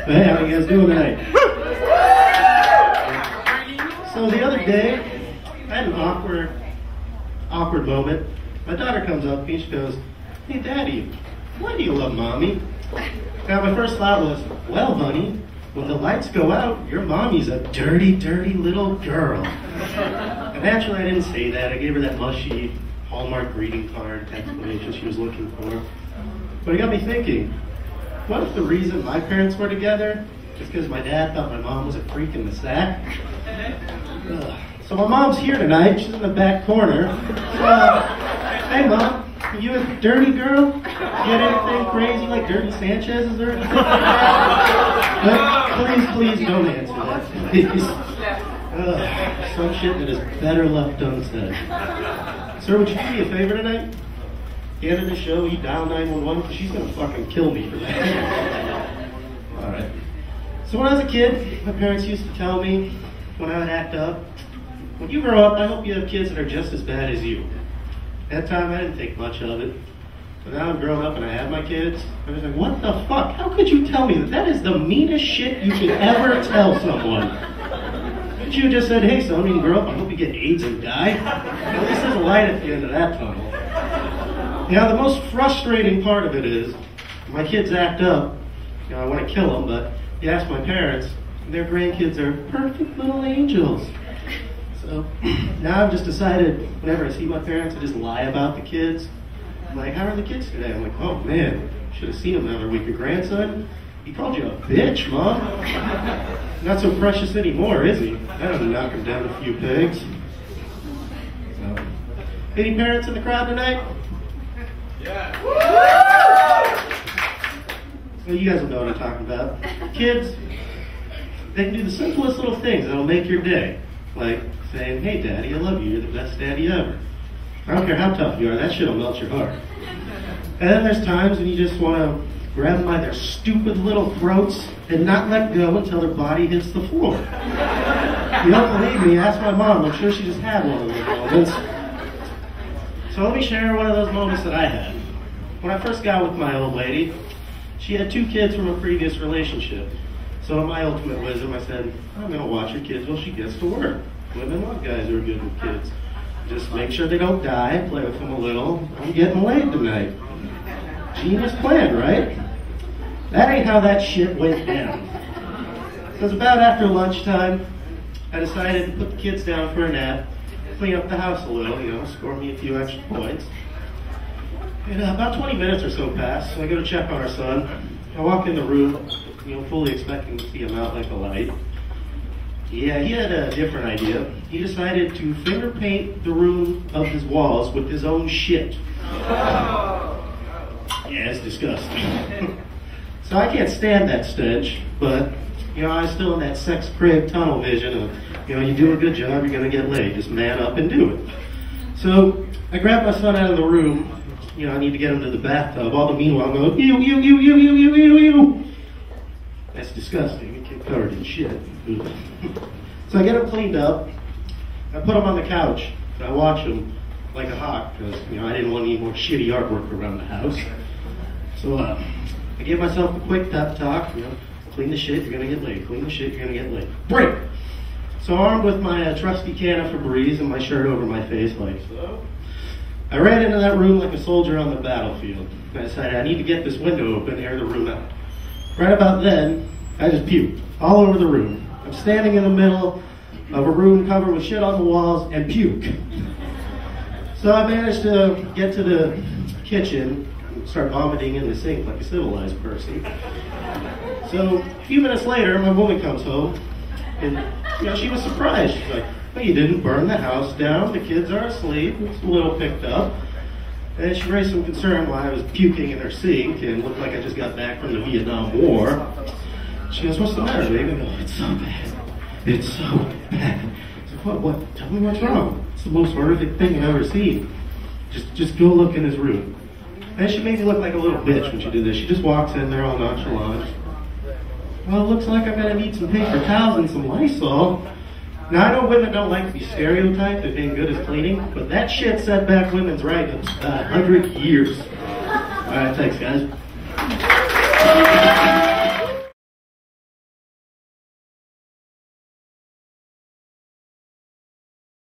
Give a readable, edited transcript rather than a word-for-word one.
Hey, how you guys doing tonight? So the other day, I had an awkward moment. My daughter comes up to me, she goes, "Hey Daddy, why do you love Mommy?" Now my first thought was, well honey, when the lights go out, your mommy's a dirty, dirty little girl. And naturally I didn't say that. I gave her that mushy Hallmark greeting card explanation she was looking for. But it got me thinking, what if the reason my parents were together is because my dad thought my mom was a freak in the sack? So my mom's here tonight, she's in the back corner. Hey Mom, are you a dirty girl? You got anything crazy like Dirty Sanchez's or anything like that? Please don't answer that. Please. Some shit that is better left unsaid. Sir, would you do me a favor tonight? At the end of the show, you dial 911 because she's gonna fucking kill me for that. Alright. So when I was a kid, my parents used to tell me when I would act up, when you grow up, I hope you have kids that are just as bad as you. At that time, I didn't think much of it. But now I'm grown up and I have my kids, I was like, what the fuck? How could you tell me that? That is the meanest shit you could ever tell someone. But you just said, hey son, when you grow up, I hope you get AIDS and die. At least there's a light at the end of that tunnel. Now, the most frustrating part of it is, my kids act up, I want to kill them, but you ask my parents, their grandkids are perfect little angels. So now I've just decided, whenever I see my parents, I just lie about the kids. I'm like, how are the kids today? I'm like, oh man, should have seen him the other week. Your grandson? He called you a bitch, Mom. Not so precious anymore, is he? That doesn't knock him down a few pegs. So, any parents in the crowd tonight? Yeah. Well, you guys will know what I'm talking about. Kids, they can do the simplest little things that'll make your day. Like saying, hey Daddy, I love you, you're the best daddy ever. I don't care how tough you are, that shit'll melt your heart. And then there's times when you just want to grab them by their stupid little throats and not let go until their body hits the floor. You don't believe me, ask my mom, I'm sure she just had one of those moments. So let me share one of those moments that I had. When I first got with my old lady, she had 2 kids from a previous relationship. So in my ultimate wisdom, I said, I'm going to watch her kids while she gets to work. Women love guys who are good with kids. Just make sure they don't die, play with them a little. I'm getting laid tonight. Genius plan, right? That ain't how that shit went down. It was about after lunchtime, I decided to put the kids down for a nap, clean up the house a little, score me a few extra points. And about 20 minutes or so passed, so I go to check on our son. I walk in the room, fully expecting to see him out like a light. Yeah, he had a different idea. He decided to finger paint the room of his walls with his own shit. Yeah, it's disgusting. So I can't stand that stench, but, I was still in that sex craved tunnel vision of, you do a good job, you're gonna get laid. Just man up and do it. So I grab my son out of the room. I need to get him to the bathtub. All the meanwhile, I'm going, ew. That's disgusting. It get covered in shit. So I get him cleaned up. I put him on the couch. And I watch him like a hawk because, I didn't want any more shitty artwork around the house. So I gave myself a quick pep talk. Clean the shit, you're going to get laid. Clean the shit, you're going to get laid. Break! So armed with my trusty can of Febreze and my shirt over my face like so, I ran into that room like a soldier on the battlefield. I decided I need to get this window open, air the room out. Right about then, I just puked all over the room. I'm standing in the middle of a room covered with shit on the walls and puke. So I managed to get to the kitchen and start vomiting in the sink like a civilized person. So a few minutes later, my woman comes home and she was surprised. She's like, well, you didn't burn the house down. The kids are asleep. It's a little picked up. And she raised some concern why I was puking in her sink and looked like I just got back from the Vietnam War. She goes, what's the matter, baby? I go, it's so bad. It's so bad. I said, what? Tell me what's wrong. It's the most horrific thing I've ever seen. Just go look in his room. And she made me look like a little bitch when she did this. She just walks in there all nonchalant. Well, it looks like I'm going to need some paper towels and some Lysol. Now, I know women don't like to be stereotyped as being good as cleaning, but that shit set back women's rights about 100 years. All right, thanks, guys.